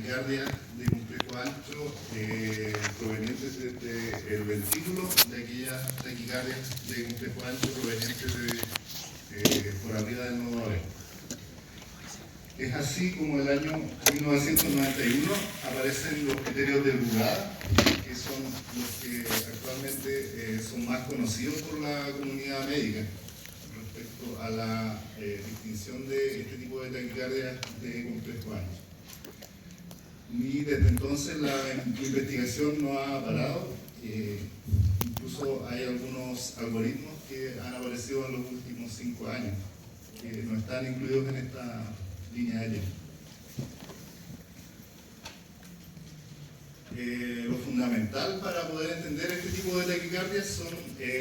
taquicardia de complejo ancho provenientes desde el ventrículo, de aquellas taquicardias de complejo ancho provenientes por arriba del nodo aorta. Es así como el año 1991 aparecen los criterios de Brugada, que son los que actualmente son más conocidos por la comunidad médica respecto a la distinción de este tipo de taquicardias de complejo ancho. Y desde entonces la investigación no ha parado, incluso hay algunos algoritmos que han aparecido en los últimos 5 años, que no están incluidos en esta línea de tiempo. Lo fundamental para poder entender este tipo de taquicardias son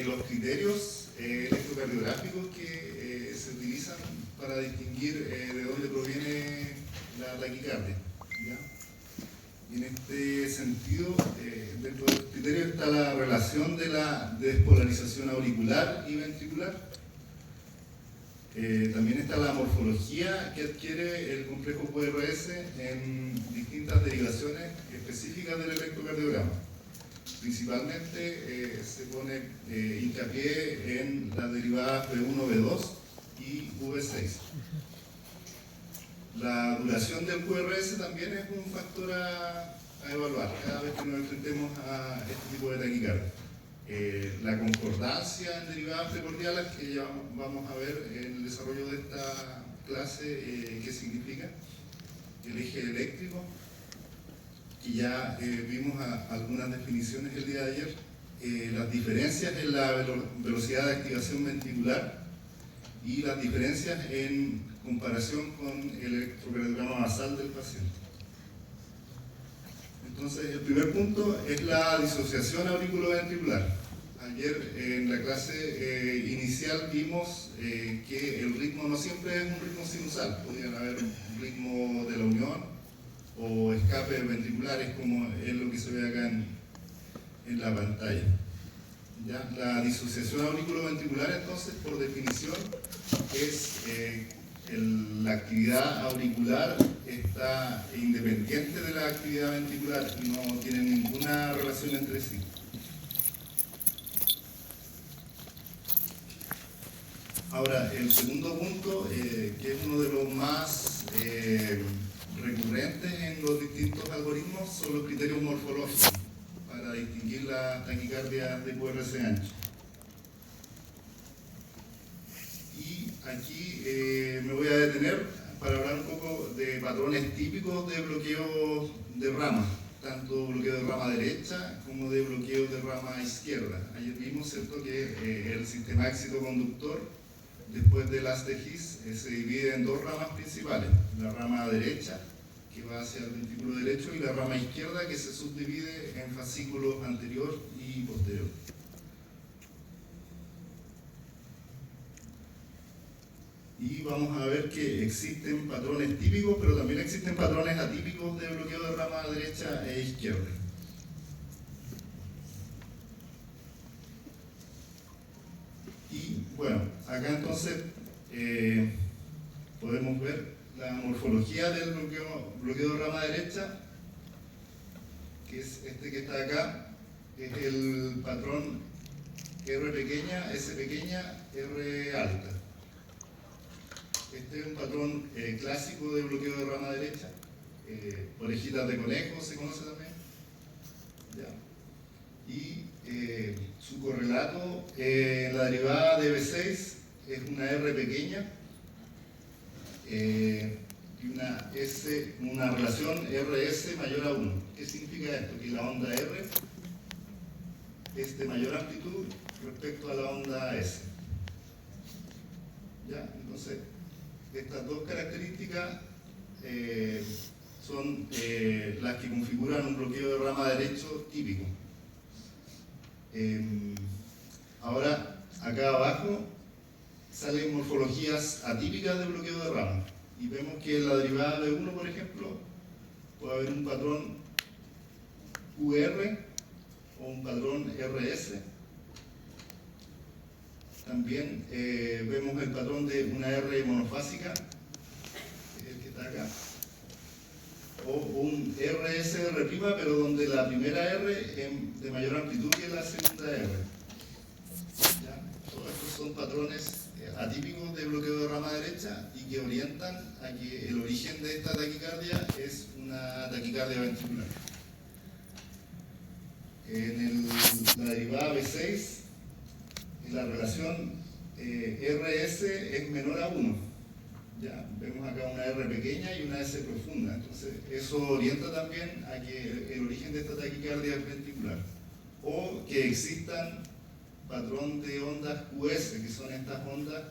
los criterios electrocardiográficos que se utilizan para distinguir de dónde proviene la taquicardia, ¿ya? Y en este sentido, dentro de los criterios está la relación de la despolarización auricular y ventricular. También está la morfología que adquiere el complejo QRS en distintas derivaciones específicas del electrocardiograma. Principalmente se pone hincapié en las derivadas V1, V2 y V6. La duración del QRS también es un factor a evaluar cada vez que nos enfrentemos a este tipo de taquicardia. La concordancia en derivadas precordiales, que ya vamos a ver en el desarrollo de esta clase, qué significa. El eje eléctrico, que ya vimos algunas definiciones el día de ayer. Las diferencias en la velocidad de activación ventricular y las diferencias en comparación con el electrocardiograma basal del paciente. Entonces, el primer punto es la disociación auriculoventricular. Ayer en la clase inicial vimos que el ritmo no siempre es un ritmo sinusal. Podrían haber un ritmo de la unión o escapes ventriculares, como es lo que se ve acá en la pantalla. ¿Ya? La disociación auriculoventricular, entonces, por definición, es la actividad auricular está independiente de la actividad ventricular y no tiene ninguna relación entre sí. Ahora, el segundo punto, que es uno de los más recurrentes en los distintos algoritmos, son los criterios morfológicos para distinguir la taquicardia de QRS ancho. Y aquí me voy a detener para hablar un poco de patrones típicos de bloqueo de rama, tanto bloqueo de rama derecha como de bloqueo de rama izquierda. Ayer vimos, ¿cierto?, que el sistema éxito-conductor, después del haz de His, se divide en dos ramas principales: la rama derecha, que va hacia el ventrículo derecho, y la rama izquierda, que se subdivide en fascículo anterior y posterior. Y vamos a ver que existen patrones típicos, pero también existen patrones atípicos de bloqueo de rama derecha e izquierda. Y bueno, acá entonces podemos ver la morfología del bloqueo de rama derecha, que es este que está acá. Es el patrón R pequeña, S pequeña, R alta. Este es un patrón clásico de bloqueo de rama derecha. Orejitas de conejo se conoce también. ¿Ya? Y su correlato en la derivada de B6 es una R pequeña y una relación RS mayor a 1. ¿Qué significa esto? Que la onda R es de mayor amplitud respecto a la onda S. ¿Ya? Entonces, estas dos características son las que configuran un bloqueo de rama derecho típico. Ahora, acá abajo salen morfologías atípicas de bloqueo de rama. Y vemos que en la derivada de 1, por ejemplo, puede haber un patrón QR o un patrón RS. También vemos el patrón de una R monofásica, que es el que está acá, o un RSR', pero donde la primera R es de mayor amplitud que la segunda R. ¿Ya? Todos estos son patrones atípicos de bloqueo de rama derecha y que orientan a que el origen de esta taquicardia es una taquicardia ventricular. En la derivada B6, la relación RS es menor a 1. Ya, vemos acá una R pequeña y una S profunda. Entonces, eso orienta también a que el origen de esta taquicardia es ventricular. O que existan patrón de ondas QS, que son estas ondas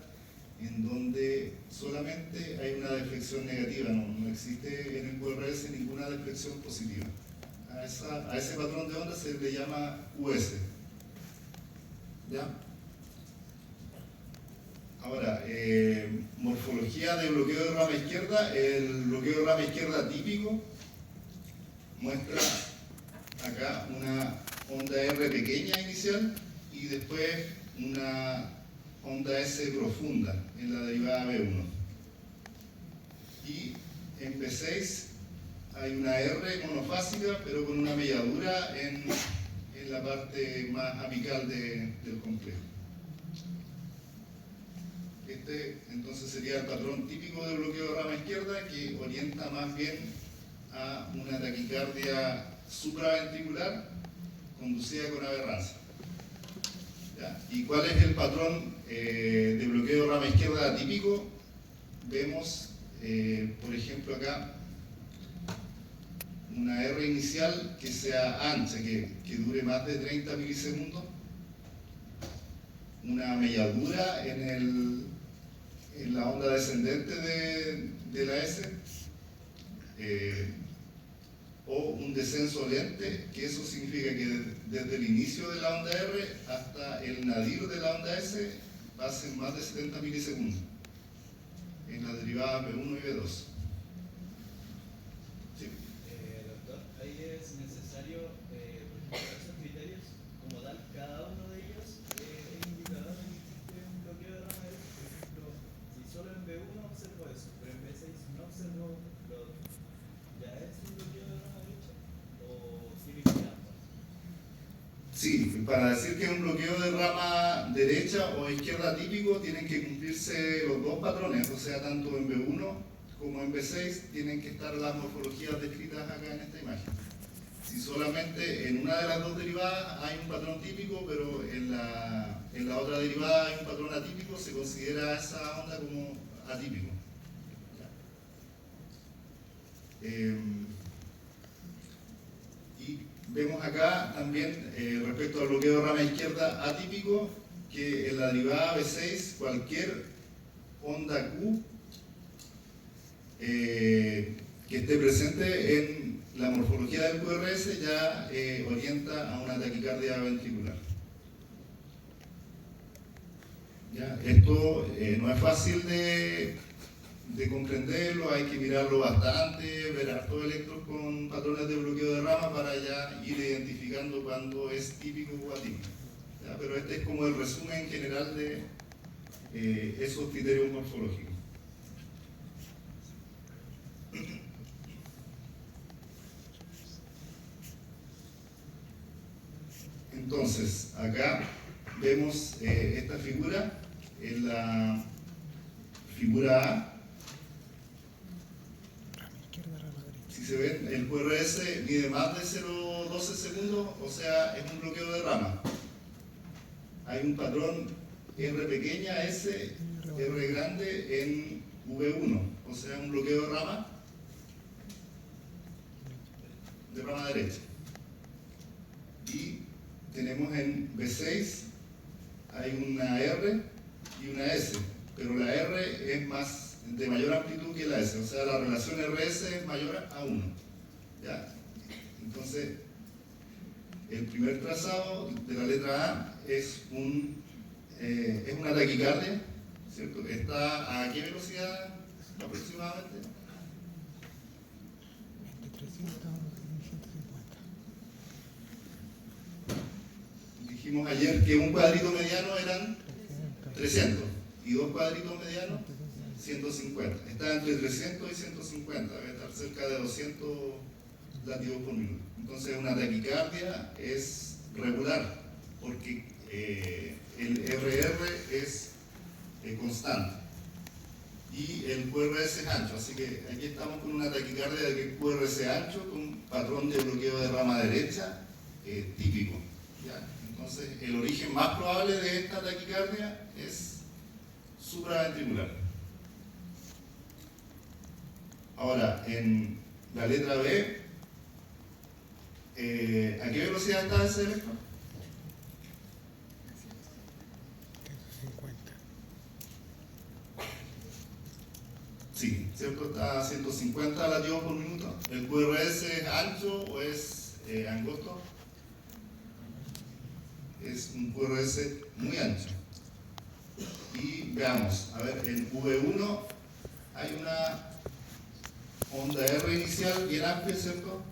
en donde solamente hay una deflexión negativa, no existe en el QRS ninguna deflexión positiva. A ese patrón de ondas se le llama QS. ¿Ya? Ahora, morfología de bloqueo de rama izquierda. El bloqueo de rama izquierda típico muestra acá una onda R pequeña inicial y después una onda S profunda en la derivada B1. Y en B6 hay una R monofásica, pero con una melladura en la parte más apical del complejo. Este entonces sería el patrón típico de bloqueo de rama izquierda, que orienta más bien a una taquicardia supraventricular conducida con aberrancia. ¿Ya? ¿Y cuál es el patrón de bloqueo de rama izquierda atípico? Vemos, por ejemplo, acá una R inicial que sea ancha, que dure más de 30 milisegundos, una melladura en la onda descendente de la S, o un descenso lente, que eso significa que desde el inicio de la onda R hasta el nadir de la onda S pasen más de 70 milisegundos en la derivada B1 y B2. ¿Sí? Doctor, ahí es necesario, por ejemplo, esos criterios, como tal, cada uno de ellos es indicador de que existe un bloqueo de rama derecha. Por ejemplo, si solo en B1 observo eso, pero en B6 no observo lo otro, ¿ya es un bloqueo de rama derecha? ¿O tiene que ser ambas? Sí, para decir que es un bloqueo de rama derecha o izquierda típico tienen que cumplirse los dos patrones, o sea, tanto en B1 como en B6 tienen que estar las morfologías descritas acá en esta imagen. Si solamente en una de las dos derivadas hay un patrón típico, pero en la otra derivada hay un patrón atípico, se considera esa onda como atípico. Y vemos acá también, respecto al bloqueo de rama izquierda atípico, que en la derivada B6 cualquier onda Q que esté presente en la morfología del QRS ya orienta a una taquicardia ventricular. ¿Ya? Esto no es fácil de comprenderlo, hay que mirarlo bastante, ver hartos electros con patrones de bloqueo de rama para ya ir identificando cuándo es típico o atípico. ¿Ya? Pero este es como el resumen general de esos criterios morfológicos. Entonces, acá vemos esta figura, en la figura A. Si se ven, el QRS mide más de 0,12 segundos, o sea, es un bloqueo de rama. Hay un patrón R pequeña, S, R grande en V1, o sea, un bloqueo de rama derecha. Y tenemos en B6, hay una R y una S, pero la R es de mayor amplitud que la S, o sea, la relación RS es mayor a 1. ¿Ya? Entonces, el primer trazado de la letra A es una taquicardia, ¿cierto? ¿Está a qué velocidad aproximadamente? Entre 300 y 150. Dijimos ayer que un cuadrito mediano eran 300 y dos cuadritos medianos 150. Está entre 300 y 150, debe estar cerca de 200 latidos por minuto. Entonces una taquicardia es regular, porque el RR es constante y el QRS es ancho, así que aquí estamos con una taquicardia de QRS ancho con un patrón de bloqueo de rama derecha típico, ¿ya? Entonces el origen más probable de esta taquicardia es supraventricular. Ahora, en la letra B, ¿a qué velocidad está ese electro? 150. Sí, ¿cierto? Está a 150 latidos por minuto. ¿El QRS es ancho o es angosto? Es un QRS muy ancho. Y veamos, a ver, en V1 hay una onda R inicial bien amplia, ¿cierto?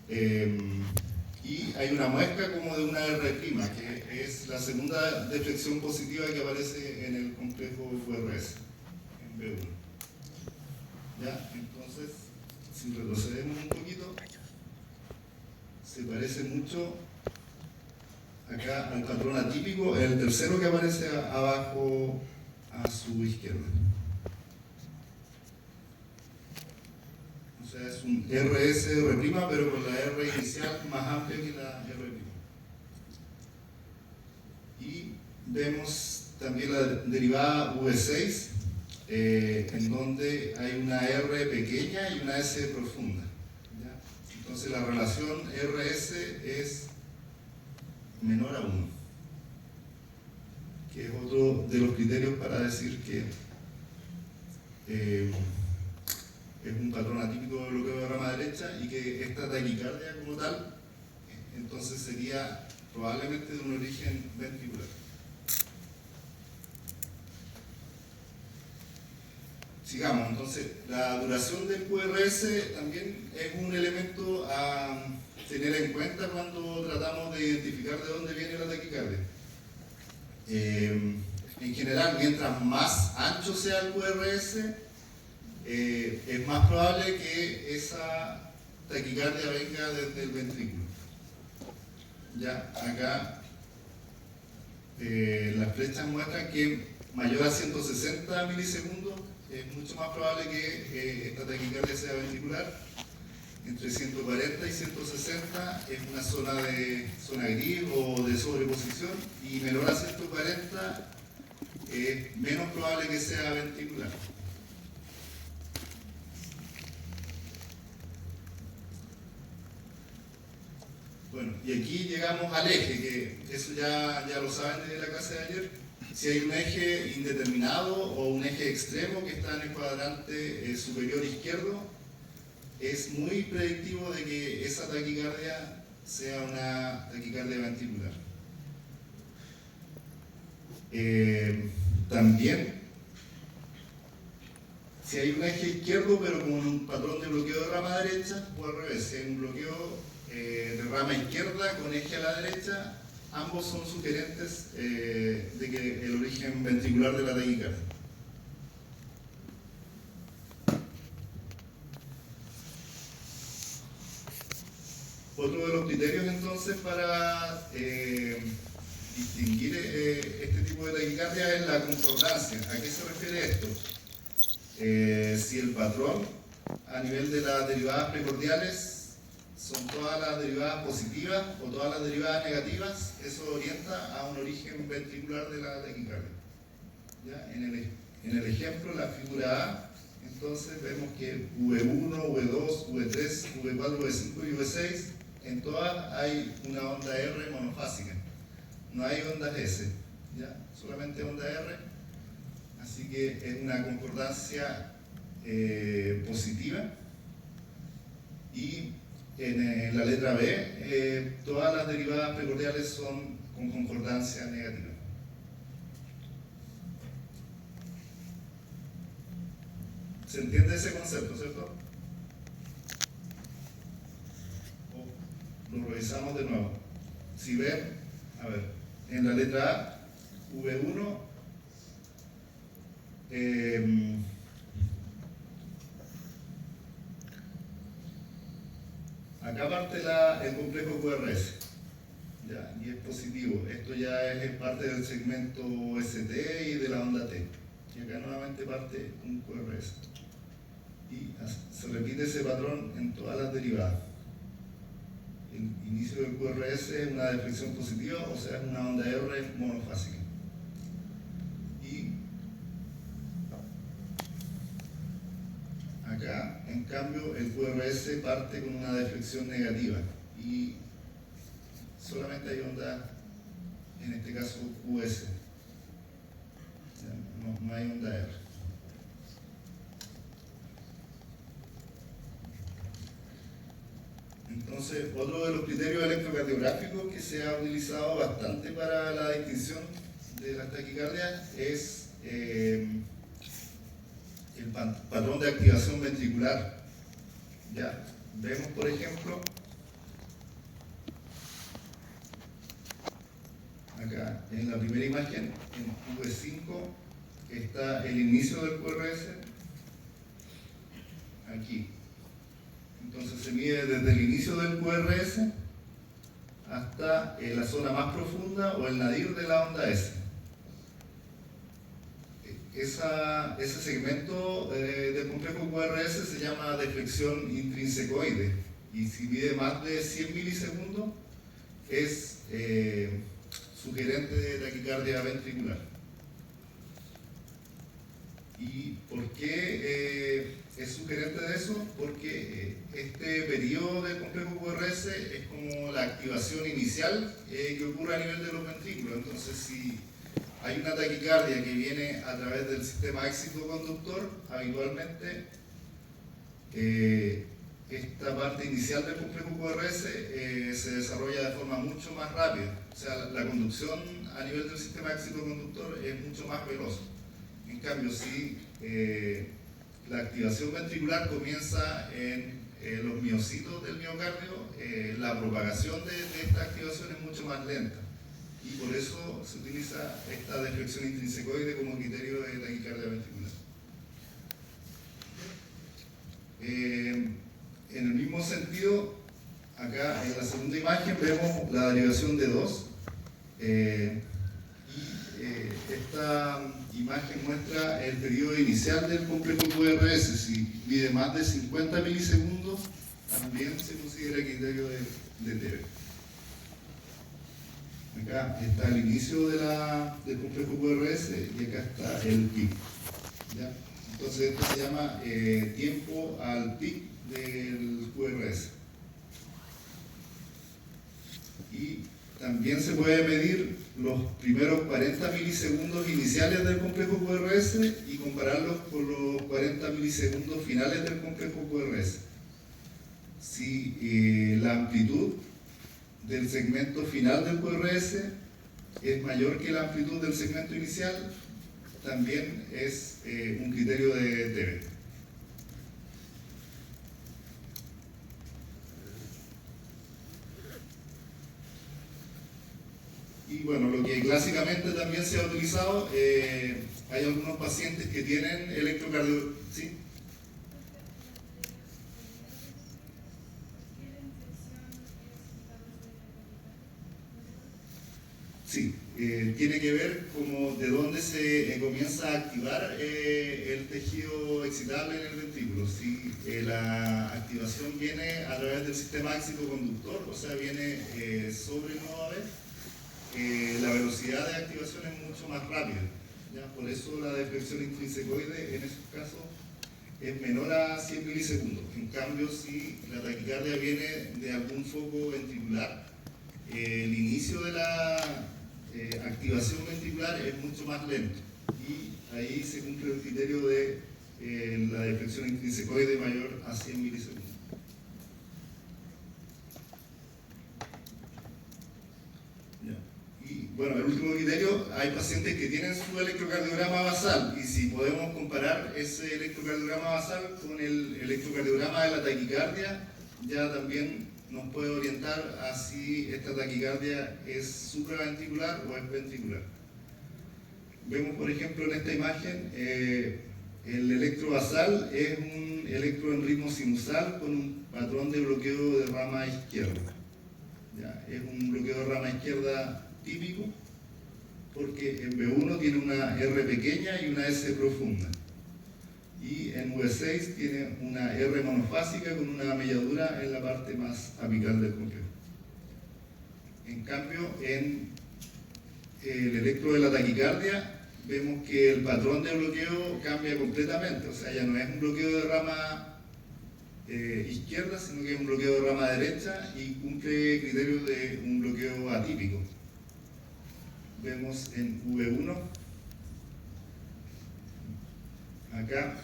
Y hay una muesca como de una R', que es la segunda deflexión positiva que aparece en el complejo QRS, en B1. ¿Ya? Entonces, si retrocedemos un poquito, se parece mucho acá al patrón atípico, el tercero que aparece abajo a su izquierda. O sea, es un RS R', pero con la R inicial más amplia que la R'. Y vemos también la derivada V6, en donde hay una R pequeña y una S profunda, ¿ya? Entonces la relación RS es menor a 1, que es otro de los criterios para decir que es un patrón atípico de bloqueo de rama derecha y que esta taquicardia como tal, entonces sería probablemente de un origen ventricular. Sigamos, entonces la duración del QRS también es un elemento a tener en cuenta cuando tratamos de identificar de dónde viene la taquicardia. En general, mientras más ancho sea el QRS, es más probable que esa taquicardia venga desde el ventrículo. Ya, acá las flechas muestran que mayor a 160 milisegundos es mucho más probable que esta taquicardia sea ventricular. Entre 140 y 160 es una zona gris o de sobreposición, y menor a 140 es menos probable que sea ventricular. Bueno, y aquí llegamos al eje, que eso ya lo saben desde la clase de ayer. Si hay un eje indeterminado o un eje extremo que está en el cuadrante superior izquierdo, es muy predictivo de que esa taquicardia sea una taquicardia ventricular. También, si hay un eje izquierdo pero con un patrón de bloqueo de rama derecha, o al revés, si hay un bloqueo de rama izquierda con eje a la derecha, ambos son sugerentes de que el origen ventricular de la taquicardia. Otro de los criterios entonces para distinguir este tipo de taquicardia es la concordancia. ¿A qué se refiere esto? Si el patrón a nivel de las derivadas precordiales son todas las derivadas positivas o todas las derivadas negativas, eso orienta a un origen ventricular de la taquicardia. ¿Ya? En el ejemplo, la figura A, entonces vemos que V1, V2, V3, V4, V5 y V6, en todas hay una onda R monofásica. No hay ondas S, ¿ya? Solamente onda R. Así que es una concordancia positiva. Y en la letra B, todas las derivadas precordiales son con concordancia negativa. ¿Se entiende ese concepto, cierto? Lo revisamos de nuevo. Si ven, a ver, en la letra A, V1, Acá parte el complejo QRS, ya, y es positivo. Esto ya es parte del segmento ST y de la onda T. Y acá nuevamente parte un QRS. Y se repite ese patrón en todas las derivadas. El inicio del QRS es una deflexión positiva, o sea, es una onda R monofásica. Y acá, en cambio, el QRS parte con una deflexión negativa y solamente hay onda, en este caso QS, no hay onda R. Entonces, otro de los criterios electrocardiográficos que se ha utilizado bastante para la distinción de las taquicardias es el patrón de activación ventricular. Ya vemos, por ejemplo, acá en la primera imagen, en V5, está el inicio del QRS, aquí. Entonces se mide desde el inicio del QRS hasta la zona más profunda o el nadir de la onda S. Ese segmento del complejo QRS se llama deflexión intrinsecoide y si mide más de 100 milisegundos es sugerente de taquicardia ventricular. ¿Y por qué es sugerente de eso? Porque este periodo del complejo QRS es como la activación inicial que ocurre a nivel de los ventrículos. Entonces, si hay una taquicardia que viene a través del sistema éxito-conductor, habitualmente esta parte inicial del complejo QRS se desarrolla de forma mucho más rápida. O sea, la conducción a nivel del sistema éxito-conductor es mucho más veloz. En cambio, si la activación ventricular comienza en los miocitos del miocardio, la propagación de esta activación es mucho más lenta. Y por eso se utiliza esta deflexión intrinsecoide como criterio de taquicardia ventricular. En el mismo sentido, acá en la segunda imagen vemos la derivación de 2. Esta imagen muestra el periodo inicial del complejo QRS. Si mide más de 50 milisegundos, también se considera criterio de TERE. Acá está el inicio del complejo QRS y acá está el pic. ¿Ya? Entonces esto se llama tiempo al pic del QRS. Y también se puede medir los primeros 40 milisegundos iniciales del complejo QRS y compararlos con los 40 milisegundos finales del complejo QRS. Si la amplitud del segmento final del QRS es mayor que la amplitud del segmento inicial, también es un criterio de TERE. Y bueno, lo que clásicamente también se ha utilizado, hay algunos pacientes que tienen electrocardiograma. ¿Sí? Sí, tiene que ver como de dónde se comienza a activar el tejido excitable en el ventrículo. Si la activación viene a través del sistema éxito-conductor, o sea, viene sobre nueva vez, la velocidad de activación es mucho más rápida. ¿Ya? Por eso la deflexión intrinsecoide en esos casos es menor a 100 milisegundos. En cambio, si la taquicardia viene de algún foco ventricular, el inicio de la activación ventricular es mucho más lento y ahí se cumple el criterio de la deflexión intrinsecoide mayor a 100 milisegundos. Ya. Y bueno, el último criterio, hay pacientes que tienen su electrocardiograma basal y si podemos comparar ese electrocardiograma basal con el electrocardiograma de la taquicardia, ya también nos puede orientar a si esta taquicardia es supraventricular o es ventricular. Vemos, por ejemplo, en esta imagen El electro basal es un electro en ritmo sinusal con un patrón de bloqueo de rama izquierda. ¿Ya? Es un bloqueo de rama izquierda típico porque en B1 tiene una R pequeña y una S profunda. Y en V6 tiene una R monofásica con una melladura en la parte más apical del complejo. En cambio, en el electro de la taquicardia, vemos que el patrón de bloqueo cambia completamente, o sea, ya no es un bloqueo de rama izquierda, sino que es un bloqueo de rama derecha y cumple criterios de un bloqueo atípico. Vemos en V1, acá,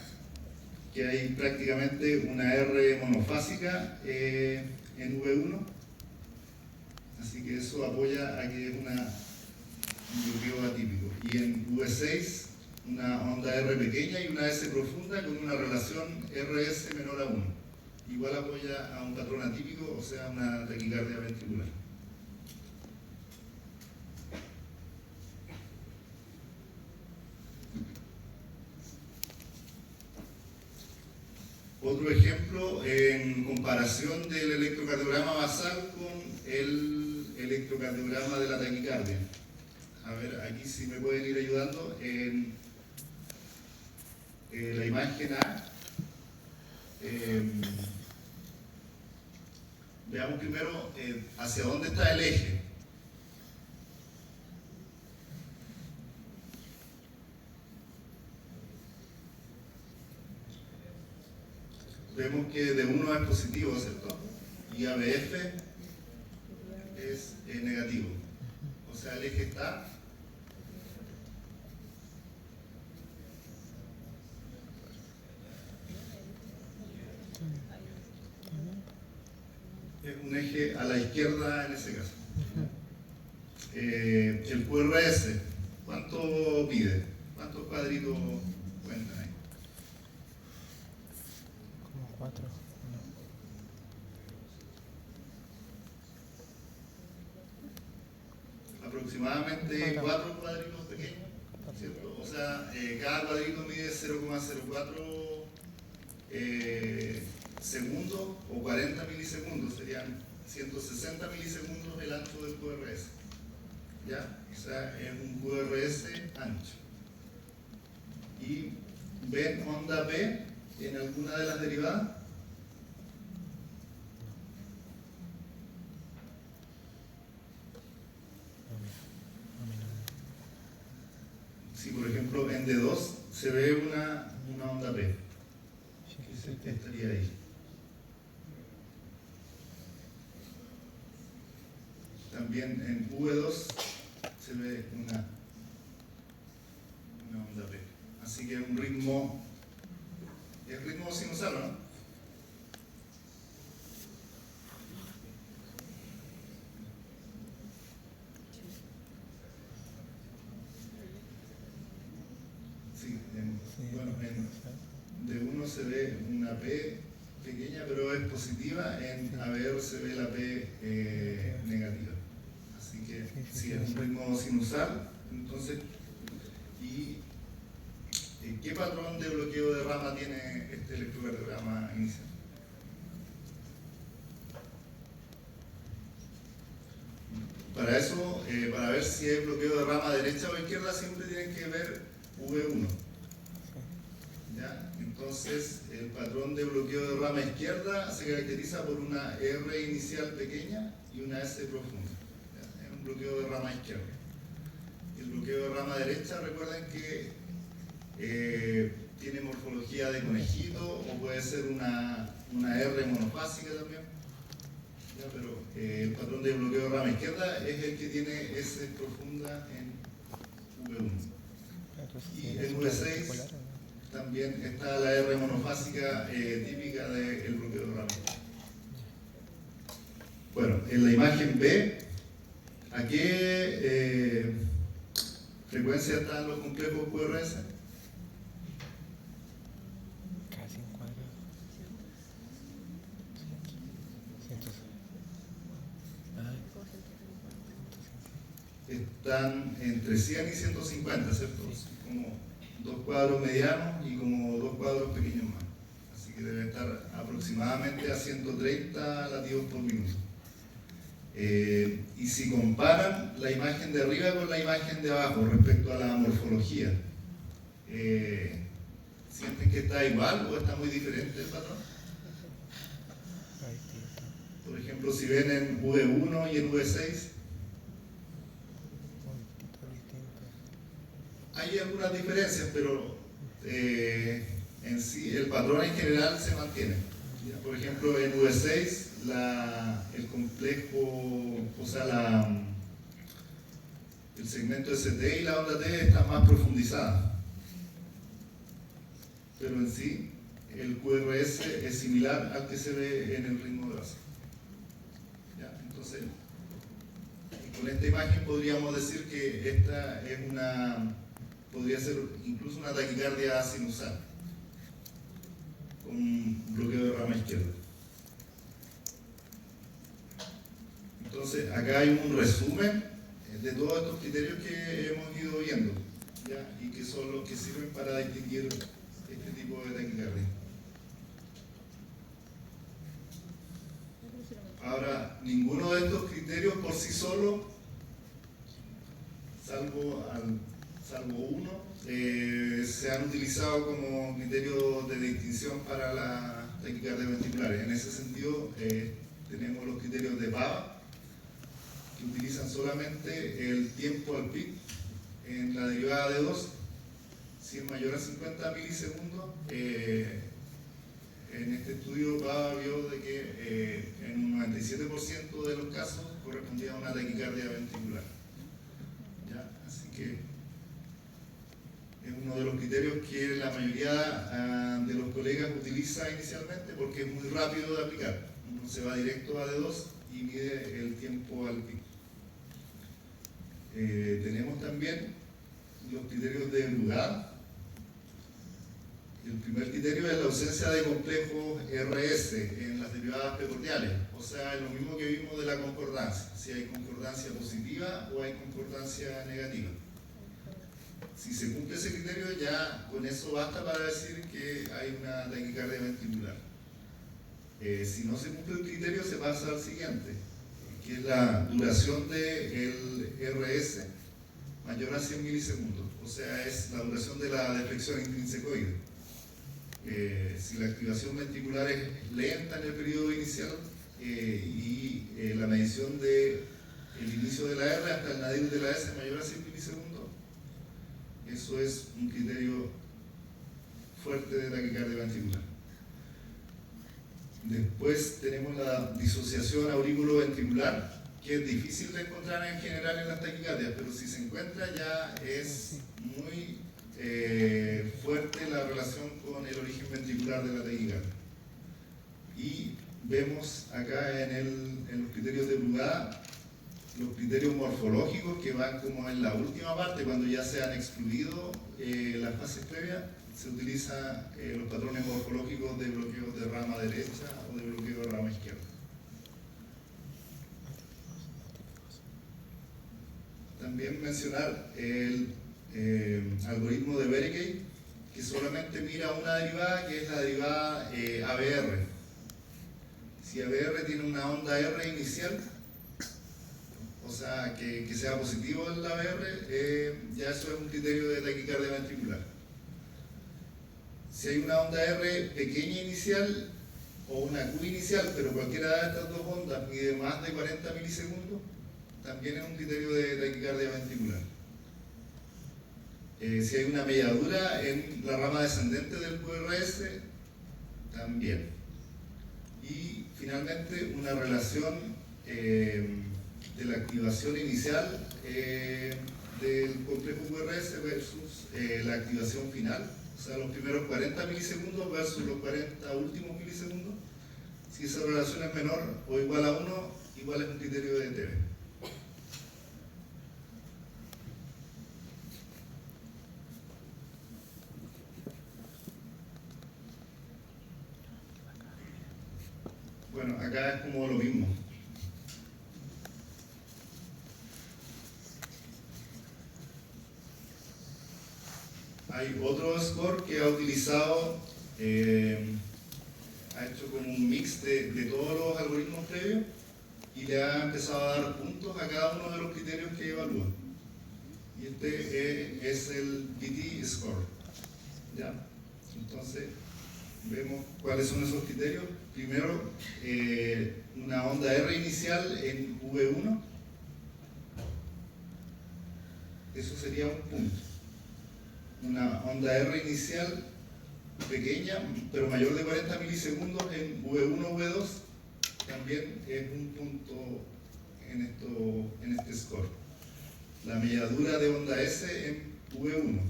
que hay prácticamente una R monofásica en V1, así que eso apoya a que es un bloqueo atípico. Y en V6, una onda R pequeña y una S profunda con una relación RS menor a 1. Igual apoya a un patrón atípico, o sea, una taquicardia ventricular. Otro ejemplo en comparación del electrocardiograma basal con el electrocardiograma de la taquicardia. A ver, aquí si me pueden ir ayudando en la imagen A. Veamos primero hacia dónde está el eje. Vemos que D1 es positivo, ¿cierto? Y ABF es negativo. O sea, el eje está es un eje a la izquierda en ese caso. El QRS, ¿cuánto pide? ¿Cuántos cuadritos cuentan ahí? Como 4. Aproximadamente 4 cuadritos pequeños, ¿cierto? O sea, cada cuadrito mide 0,04 segundos o 40 milisegundos, serían 160 milisegundos el ancho del QRS. ¿Ya? O sea, es un QRS ancho. ¿Y ven onda P en alguna de las derivadas? Si por ejemplo en D2 se ve una onda P, que estaría ahí. También en V2 se ve una onda P. Así que es un ritmo, es ritmo sinusal, ¿no? Sí, bueno, en D1 se ve una P pequeña, pero es positiva, en ABR se ve la P negativa. Así que sí, es un ritmo sinusal. Entonces, ¿y qué patrón de bloqueo de rama tiene este electrocardiograma inicial? Para eso, para ver si hay bloqueo de rama derecha o izquierda, siempre tienen que ver V1. ¿Ya? Entonces, el patrón de bloqueo de rama izquierda se caracteriza por una R inicial pequeña y una S profunda. ¿Ya? Es un bloqueo de rama izquierda. El bloqueo de rama derecha, recuerden que tiene morfología de conejito o puede ser una R monofásica también. ¿Ya? Pero el patrón de bloqueo de rama izquierda es el que tiene S profunda en V1. Y en V6 también está la R monofásica típica del bloqueo de rama. Bueno, en la imagen B, ¿a qué frecuencia están los complejos QRS? Casi un cuadro. Están entre 100 y 150, ¿cierto? Como dos cuadros medianos y como cuadros pequeños más. Así que debe estar aproximadamente a 130 latidos por minuto. Y si comparan la imagen de arriba con la imagen de abajo respecto a la morfología, ¿sienten que está igual o está muy diferente el patrón? Por ejemplo, si ven en V1 y en V6, hay algunas diferencias, pero en sí el patrón en general se mantiene. Por ejemplo, en V6 el complejo, o sea, el segmento ST y la onda T están más profundizadas. Pero en sí, el QRS es similar al que se ve en el ritmo de base. ¿Ya? Entonces, con esta imagen podríamos decir que esta es podría ser incluso una taquicardia sinusal, con un bloqueo de rama izquierda. Entonces, acá hay un resumen de todos estos criterios que hemos ido viendo, ¿ya? Y que son los que sirven para distinguir este tipo de taquicardia. Ahora, ninguno de estos criterios por sí solo, salvo uno, se han utilizado como criterios de distinción para las taquicardias ventriculares. En ese sentido, tenemos los criterios de Bava, que utilizan solamente el tiempo al pic en la derivada de 2. Si es mayor a 50 milisegundos, en este estudio Bava vio de que en un 97% de los casos correspondía a una taquicardia ventricular. ¿Ya? Así que es uno de los criterios que la mayoría de los colegas utiliza inicialmente porque es muy rápido de aplicar. Uno se va directo a D2 y mide el tiempo al pic. Tenemos también los criterios de Brugada. El primer criterio es la ausencia de complejos RS en las derivadas precordiales, o sea, es lo mismo que vimos de la concordancia, si hay concordancia positiva o hay concordancia negativa. Si se cumple ese criterio, ya con eso basta para decir que hay una taquicardia ventricular. Si no se cumple el criterio, se pasa al siguiente, que es la duración del RS mayor a 100 milisegundos, o sea, es la duración de la deflexión intrinsecoide. Si la activación ventricular es lenta en el periodo inicial y la medición del inicio de la R hasta el nadir de la S mayor a 100 milisegundos, eso es un criterio fuerte de taquicardia ventricular. Después tenemos la disociación aurículo-ventricular, que es difícil de encontrar en general en las taquicardias, pero si se encuentra ya es muy fuerte la relación con el origen ventricular de la taquicardia. Y vemos acá en los criterios de Brugada los criterios morfológicos que van como en la última parte, cuando ya se han excluido las fases previas, se utilizan los patrones morfológicos de bloqueo de rama derecha o de bloqueo de rama izquierda. También mencionar el algoritmo de Berikey, que solamente mira una derivada, que es la derivada ABR. Si ABR tiene una onda R inicial, o sea, que sea positivo el ABR, ya eso es un criterio de taquicardia ventricular. Si hay una onda R pequeña inicial o una Q inicial, pero cualquiera de estas dos ondas mide más de 40 milisegundos, también es un criterio de taquicardia ventricular. Si hay una melladura en la rama descendente del QRS, también. Y finalmente una relación de la activación inicial del complejo QRS versus la activación final, o sea, los primeros 40 milisegundos versus los 40 últimos milisegundos. Si esa relación es menor o igual a 1, igual es un criterio de TV. Bueno, acá es como lo mismo. Hay otro score que ha utilizado ha hecho como un mix de todos los algoritmos previos y le ha empezado a dar puntos a cada uno de los criterios que evalúa. Y este es el BT Score. ¿Ya? Entonces, vemos cuáles son esos criterios. Primero, una onda R inicial en V1. Eso sería un punto. Una onda R inicial pequeña, pero mayor de 40 milisegundos en V1 o V2, también es un punto en este score. La mediadura de onda S en V1.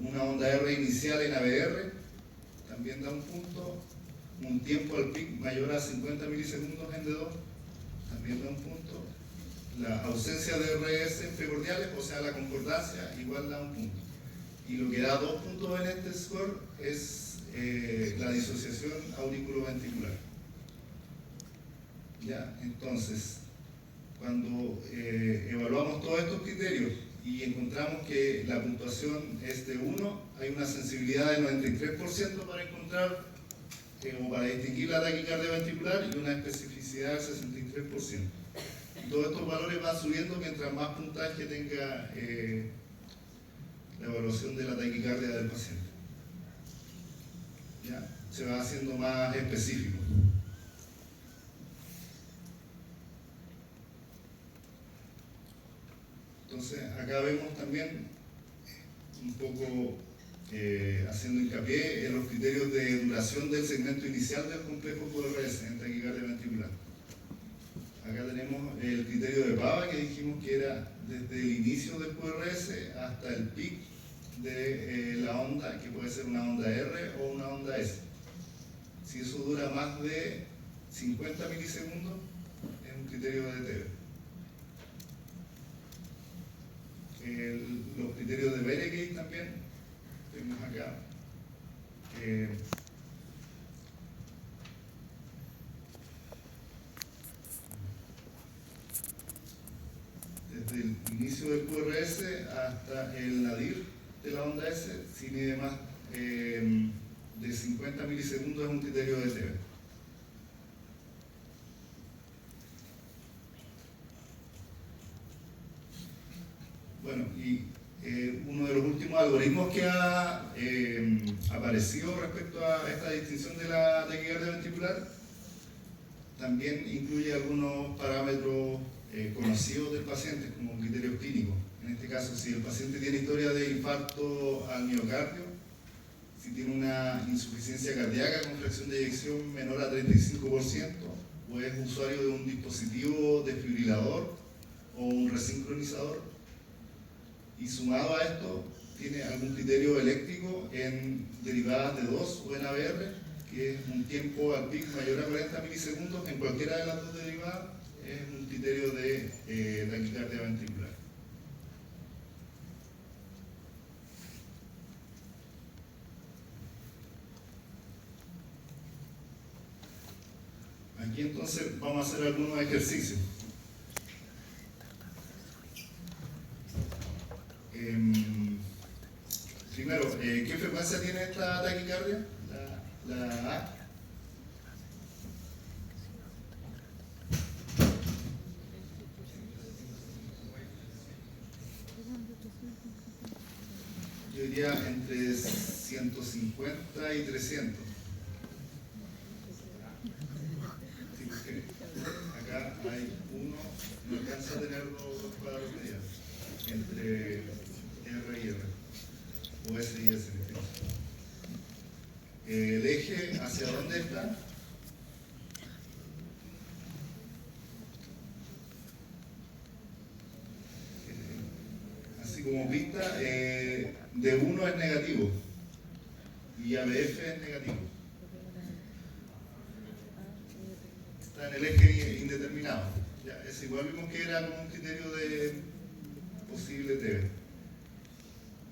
Una onda R inicial en ABR también da un punto. Un tiempo al pic mayor a 50 milisegundos en D2 también da un punto. La ausencia de RS primordiales, o sea la concordancia, igual da un punto. Y lo que da 2 puntos en este score es la disociación auriculoventricular. ¿Ya? Entonces, cuando evaluamos todos estos criterios y encontramos que la puntuación es de 1, hay una sensibilidad del 93% para encontrar o para distinguir la taquicardia ventricular y una especificidad del 63%. Todos estos valores van subiendo mientras más puntaje tenga la evaluación de la taquicardia del paciente. ¿Ya? Se va haciendo más específico. Entonces, acá vemos también un poco haciendo hincapié en los criterios de duración del segmento inicial del complejo QRS en taquicardia ventricular. Acá tenemos el criterio de Pava, que dijimos que era desde el inicio del QRS hasta el pic de la onda, que puede ser una onda R o una onda S. Si eso dura más de 50 milisegundos, es un criterio de TEV. Los criterios de Beregate también, tenemos acá. Desde el inicio del QRS hasta el nadir de la onda S, si mide más de 50 milisegundos es un criterio de TEV. Bueno, y uno de los últimos algoritmos que ha aparecido respecto a esta distinción de la taquicardia ventricular también incluye algunos parámetros conocidos del paciente como criterios clínicos. En este caso, si el paciente tiene historia de infarto al miocardio, si tiene una insuficiencia cardíaca con fracción de eyección menor a 35%, o es usuario de un dispositivo desfibrilador o un resincronizador, y sumado a esto, tiene algún criterio eléctrico en derivadas de 2 o en ABR, que es un tiempo al pic mayor a 40 milisegundos en cualquiera de las dos derivadas, es un criterio de taquicardia ventricular. Aquí entonces vamos a hacer algunos ejercicios. Primero, ¿qué frecuencia tiene esta taquicardia? La A. Yo diría entre 150 y 300. Sí, porque acá hay uno, no alcanza a tener los cuadros medianos entre R y R, o S y S. El eje, ¿hacia dónde está? Así como pista, D1 es negativo y ABF es negativo. Está en el eje indeterminado. Ya, es igual, vimos que era como un criterio de posible TV.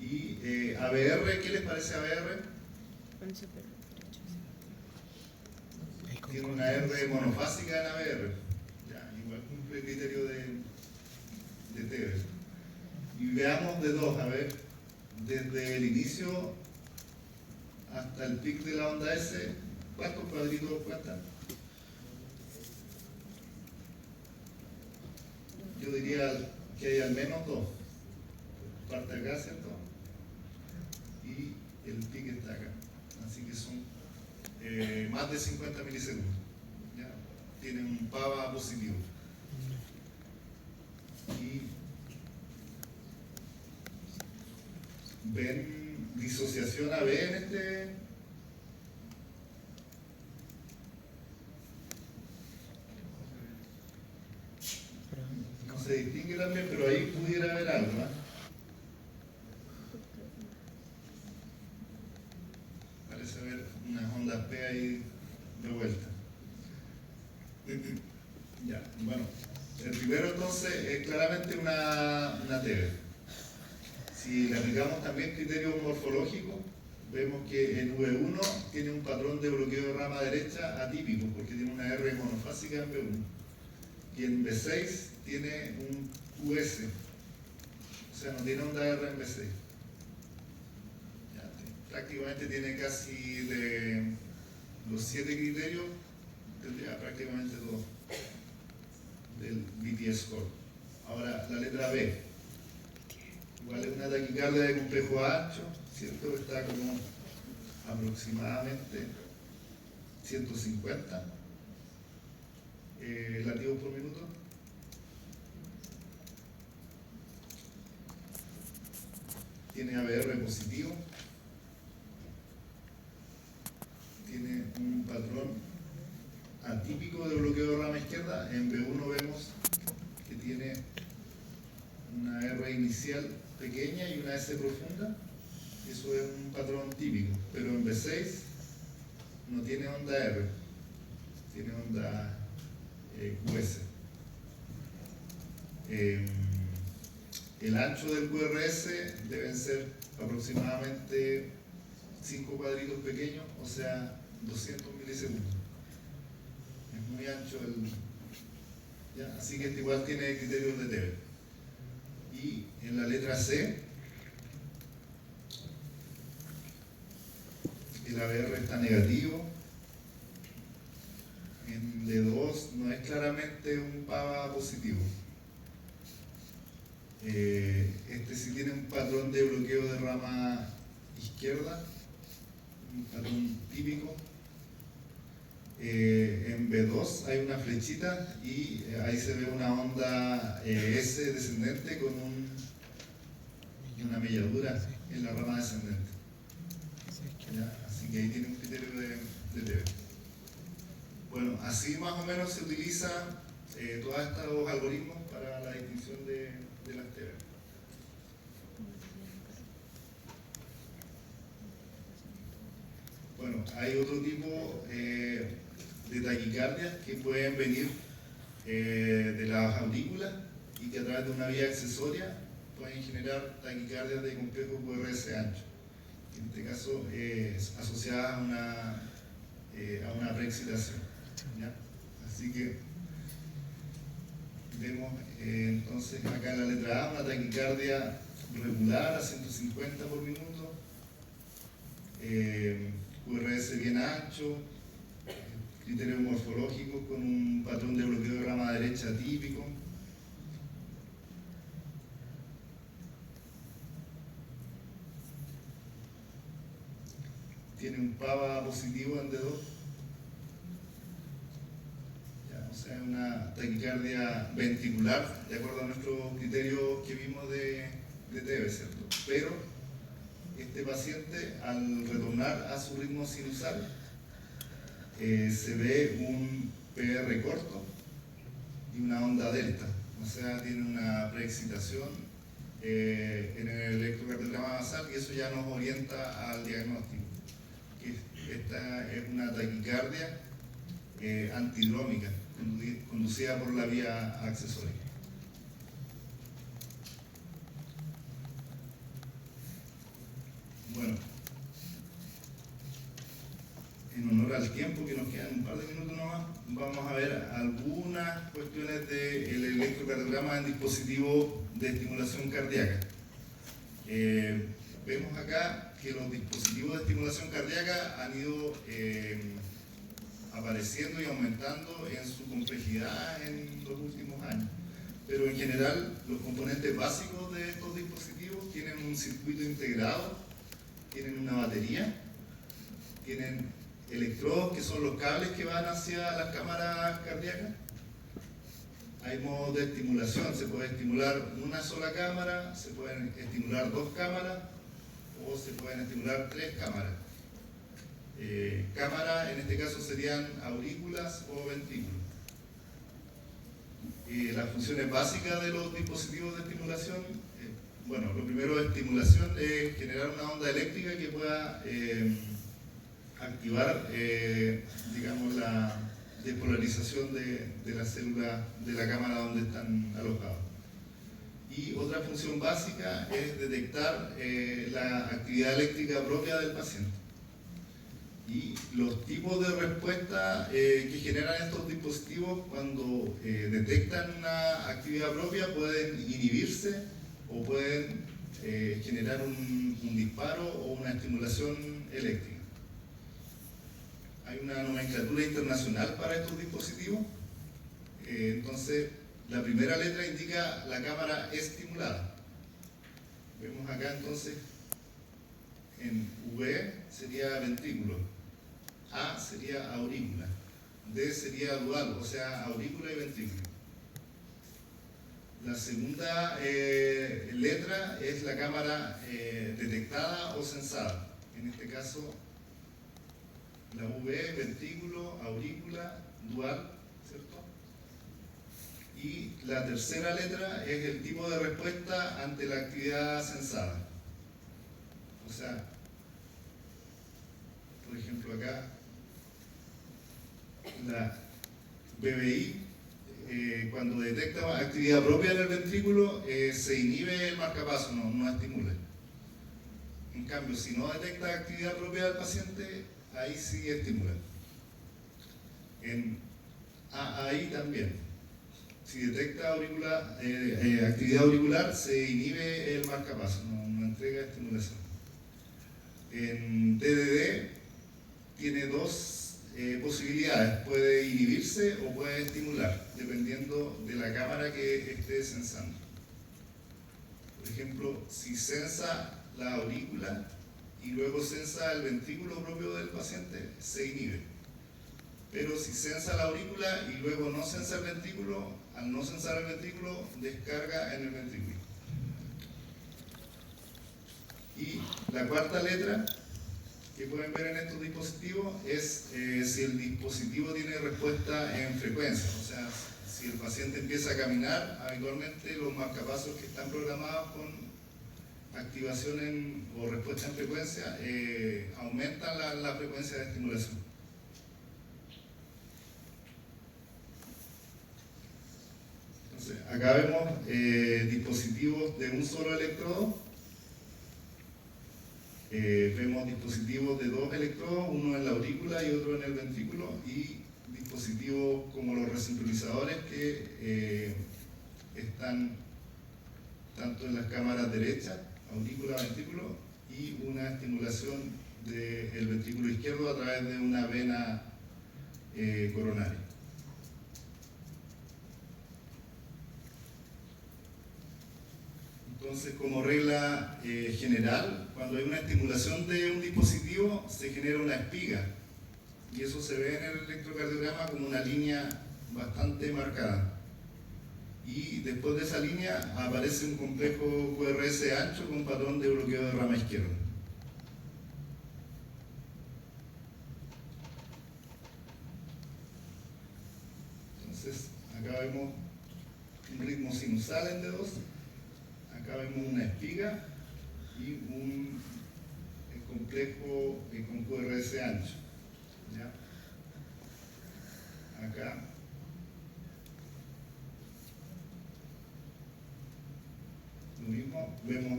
Y ABR, ¿qué les parece ABR? Tiene una R monofásica en ABR. Ya, igual cumple el criterio de TV. Y veamos de 2, a ver, desde el inicio hasta el pic de la onda S, ¿cuántos cuadritos cuentan? Yo diría que hay al menos dos. Parte acá, ¿cierto? Y el pic está acá. Así que son más de 50 milisegundos. ¿Ya? Tienen un PAVA positivo. Y ven disociación AB en este. No se distingue también, pero ahí pudiera haber algo, ¿no? Parece haber unas ondas P ahí de vuelta. Ya, bueno. El primero entonces es claramente una TV. Si le aplicamos también criterio morfológico, vemos que en V1 tiene un patrón de bloqueo de rama derecha atípico, porque tiene una R monofásica en V1. Y en V6 tiene un QS, o sea, no tiene onda R en V6. Ya, prácticamente tiene casi de los 7 criterios, tendría prácticamente todos del BTS score. Ahora, la letra B. Igual es una taquicardia de complejo ancho, ¿cierto? Está como aproximadamente 150 latidos por minuto. Tiene ABR positivo. Tiene un patrón atípico de bloqueo de rama izquierda. En B1 vemos que tiene una R inicial pequeña y una S profunda. Eso es un patrón típico, pero en B6 no tiene onda R, tiene onda QS. El ancho del QRS deben ser aproximadamente 5 cuadritos pequeños, o sea, 200 milisegundos. Es muy ancho ¿ya? Así que este igual tiene criterios de TV. Y en la letra C, el ABR está negativo. En D2 no es claramente un PAVA positivo. Este sí tiene un patrón de bloqueo de rama izquierda, un patrón típico. En B2 hay una flechita y ahí se ve una onda S descendente con una melladura en la rama descendente. ¿Ya? Así que ahí tiene un criterio de TV. Bueno, así más o menos se utilizan todos estos algoritmos para la distinción de las TV. Bueno, hay otro tipo de taquicardias que pueden venir de las aurículas y que a través de una vía accesoria pueden generar taquicardias de complejo QRS ancho. En este caso, asociadas a una preexcitación. ¿Ya? Así que vemos entonces acá en la letra A una taquicardia regular a 150 por minuto, QRS bien ancho, criterios morfológicos con un patrón de bloqueo de rama derecha típico. Tiene un PAVA positivo en D2. Ya, o sea, una taquicardia ventricular, de acuerdo a nuestros criterios que vimos de TV, ¿cierto? Pero este paciente, al retornar a su ritmo sinusal, se ve un PR corto y una onda delta, o sea, tiene una preexcitación en el electrocardiograma basal y eso ya nos orienta al diagnóstico. Esta es una taquicardia antidrómica, conducida por la vía accesoria. Bueno, en honor al tiempo, que nos quedan un par de minutos nomás, vamos a ver algunas cuestiones del electrocardiograma en dispositivos de estimulación cardíaca. Vemos acá que que los dispositivos de estimulación cardíaca han ido apareciendo y aumentando en su complejidad en los últimos años. Pero en general, los componentes básicos de estos dispositivos tienen un circuito integrado, tienen una batería, tienen electrodos que son los cables que van hacia las cámaras cardíacas. Hay modos de estimulación, se puede estimular una sola cámara, se pueden estimular 2 cámaras o se pueden estimular 3 cámaras. Cámaras en este caso serían aurículas o ventrículos. Las funciones básicas de los dispositivos de estimulación, bueno, lo primero de estimulación es generar una onda eléctrica que pueda activar, digamos, la despolarización de la célula de la cámara donde están alojados. Y otra función básica es detectar la actividad eléctrica propia del paciente. Y los tipos de respuesta que generan estos dispositivos cuando detectan una actividad propia pueden inhibirse o pueden generar un disparo o una estimulación eléctrica. Hay una nomenclatura internacional para estos dispositivos. Entonces, la primera letra indica la cámara estimulada. Vemos acá entonces, en V sería ventrículo, A sería aurícula, D sería dual, o sea, aurícula y ventrículo. La segunda letra es la cámara detectada o sensada. En este caso, la V, ventrículo, aurícula, dual, ¿cierto? Y la tercera letra es el tipo de respuesta ante la actividad sensada. O sea, por ejemplo acá, la BBI, cuando detecta actividad propia en el ventrículo, se inhibe el marcapaso, no estimula. En cambio, si no detecta actividad propia del paciente, ahí sí estimula. En AAI también. Si detecta actividad auricular, se inhibe el marcapaso, no entrega estimulación. En DDD tiene 2 posibilidades, puede inhibirse o puede estimular, dependiendo de la cámara que esté sensando. Por ejemplo, si sensa la aurícula y luego sensa el ventrículo propio del paciente, se inhibe. Pero si sensa la aurícula y luego no sensa el ventrículo, al no sensar el ventrículo, descarga en el ventrículo. Y la cuarta letra que pueden ver en estos dispositivos es si el dispositivo tiene respuesta en frecuencia. O sea, si el paciente empieza a caminar, habitualmente los marcapasos que están programados con activación o respuesta en frecuencia aumentan la frecuencia de estimulación. Entonces, acá vemos dispositivos de un solo electrodo. Vemos dispositivos de 2 electrodos, uno en la aurícula y otro en el ventrículo, y dispositivos como los resincronizadores que están tanto en las cámaras derechas, aurícula, ventrículo, y una estimulación del ventrículo izquierdo a través de una vena coronaria. Entonces, como regla general, cuando hay una estimulación de un dispositivo, se genera una espiga. Y eso se ve en el electrocardiograma como una línea bastante marcada. Y después de esa línea aparece un complejo QRS ancho con patrón de bloqueo de rama izquierda. Entonces, acá vemos un ritmo sinusal en D2. Acá vemos una espiga y un complejo con QRS ancho. ¿Ya? Acá lo mismo, vemos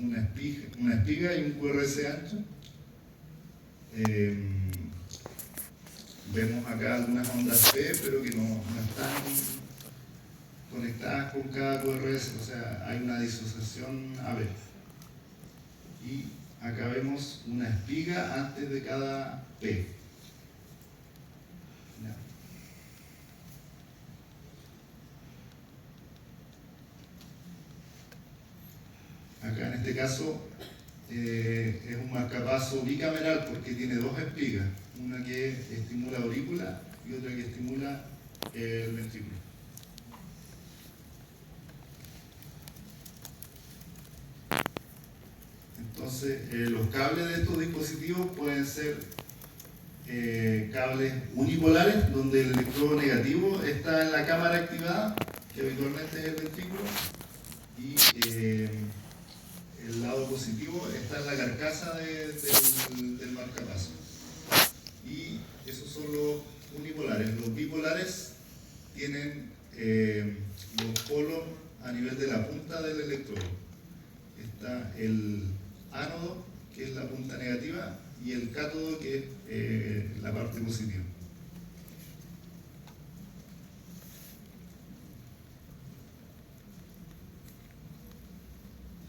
una espiga y un QRS ancho. Vemos acá algunas ondas P, pero que no están conectadas con cada QRS, o sea, hay una disociación AB. Y Acá vemos una espiga antes de cada P. Acá en este caso es un marcapaso bicameral porque tiene dos espigas, una que estimula aurícula y otra que estimula el ventrículo. Entonces los cables de estos dispositivos pueden ser cables unipolares, donde el electrodo negativo está en la cámara activada, que habitualmente es el ventrículo, y el lado positivo está en la carcasa del marcapaso. Y esos son los unipolares. Los bipolares tienen los polos a nivel de la punta del electrodo. Está el ánodo, que es la punta negativa, y el cátodo, que es la parte positiva.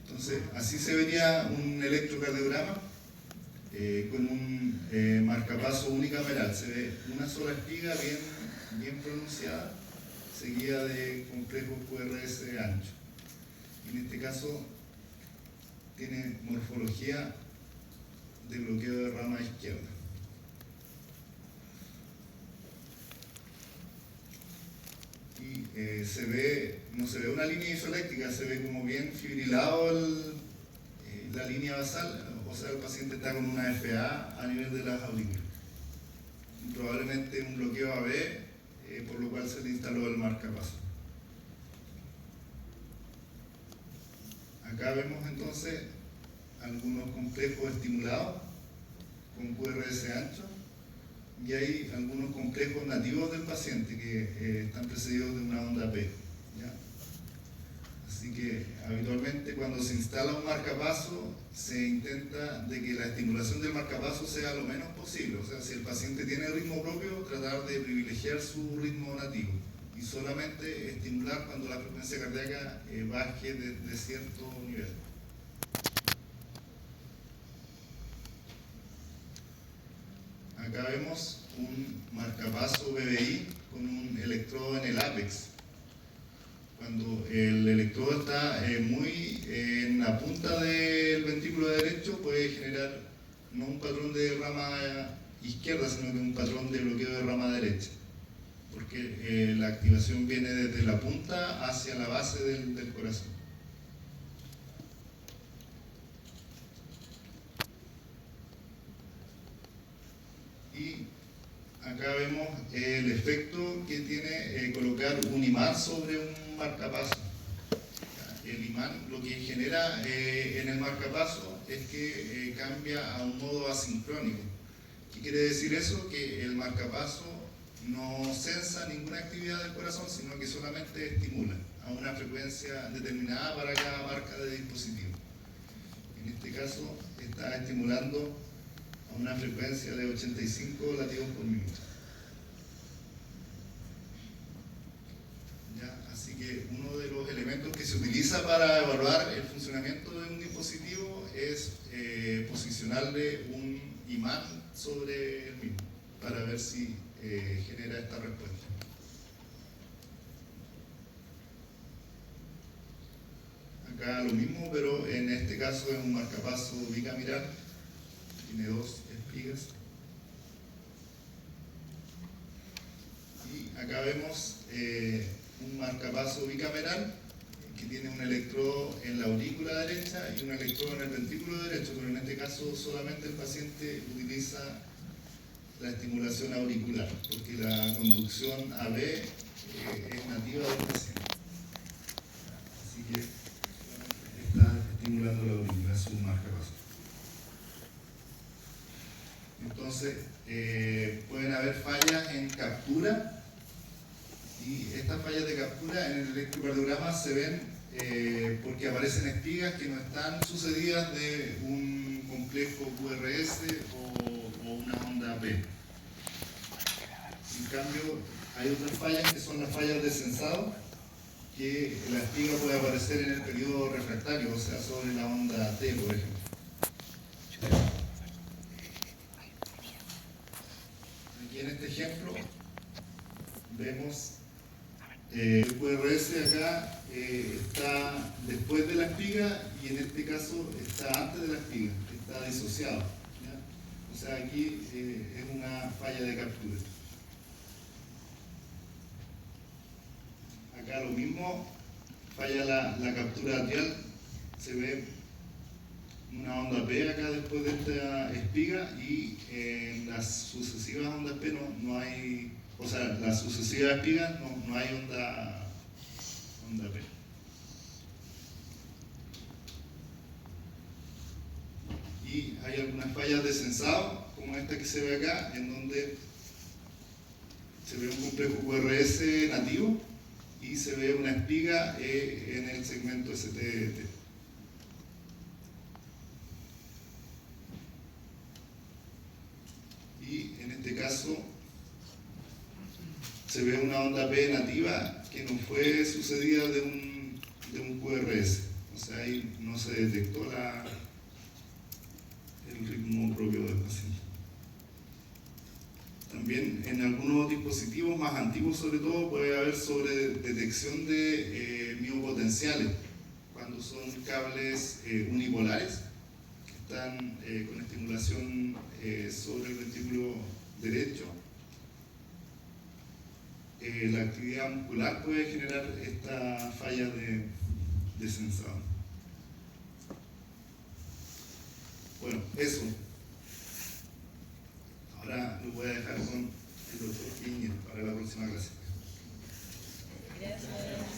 Entonces, así se vería un electrocardiograma con un marcapaso unicameral. Se ve una sola espiga bien pronunciada, seguida de complejos QRS ancho. En este caso, tiene morfología de bloqueo de rama izquierda. Y no se ve una línea isoeléctrica, se ve como bien fibrilado la línea basal, o sea, el paciente está con una FA a nivel de las aurículas. Probablemente un bloqueo AB, por lo cual se le instaló el marcapaso. Acá vemos entonces algunos complejos estimulados con QRS ancho, y hay algunos complejos nativos del paciente que están precedidos de una onda P, ¿ya? Así que habitualmente cuando se instala un marcapaso se intenta de que la estimulación del marcapaso sea lo menos posible. O sea, si el paciente tiene ritmo propio, tratar de privilegiar su ritmo nativo y solamente estimular cuando la frecuencia cardíaca baje de cierto nivel. Acá vemos un marcapaso BBI con un electrodo en el ápex. Cuando el electrodo está muy en la punta del ventrículo derecho, puede generar no un patrón de rama izquierda, sino que un patrón de bloqueo de rama derecha, porque la activación viene desde la punta hacia la base del corazón. Y acá vemos el efecto que tiene colocar un imán sobre un marcapaso. El imán lo que genera en el marcapaso es que cambia a un modo asincrónico. ¿Qué quiere decir eso? Que el marcapaso no sensa ninguna actividad del corazón, sino que solamente estimula a una frecuencia determinada para cada marca de dispositivo. En este caso está estimulando a una frecuencia de 85 latidos por minuto. ¿Ya? Así que uno de los elementos que se utiliza para evaluar el funcionamiento de un dispositivo es posicionarle un imán sobre el mismo para ver si genera esta respuesta. Acá lo mismo, pero en este caso es un marcapaso bicameral. Tiene dos espigas. Y acá vemos un marcapaso bicameral que tiene un electrodo en la aurícula derecha y un electrodo en el ventrículo derecho, pero en este caso solamente el paciente utiliza la estimulación auricular, porque la conducción AB es nativa del paciente. Así que está estimulando la aurícula, es un marcapaso. Entonces, pueden haber fallas en captura, y estas fallas de captura en el electrocardiograma se ven porque aparecen espigas que no están sucedidas de un complejo QRS o una onda P. En cambio, hay otras fallas que son las fallas de sensado, que la espiga puede aparecer en el periodo refractario, o sea, sobre la onda T, por ejemplo. en este ejemplo vemos el QRS acá está después de la espiga y en este caso está antes de la espiga, está disociado, ¿ya? O sea, aquí es una falla de captura. Acá lo mismo, falla la captura atrial, se ve una onda P acá después de esta espiga y en las sucesivas ondas P no hay, o sea, las sucesivas espigas no hay onda P. Y hay algunas fallas de sensado, como esta que se ve acá, en donde se ve un complejo QRS nativo y se ve una espiga en el segmento STT. Y en este caso se ve una onda P nativa que no fue sucedida de un QRS. O sea, ahí no se detectó el ritmo propio del paciente. También en algunos dispositivos más antiguos, sobre todo, puede haber sobredetección de miopotenciales, cuando son cables unipolares que están con estimulación sobre el ventrículo derecho. La actividad muscular puede generar esta falla de sensado. Bueno, eso. Ahora lo voy a dejar con el doctor Piñera para la próxima clase. Gracias.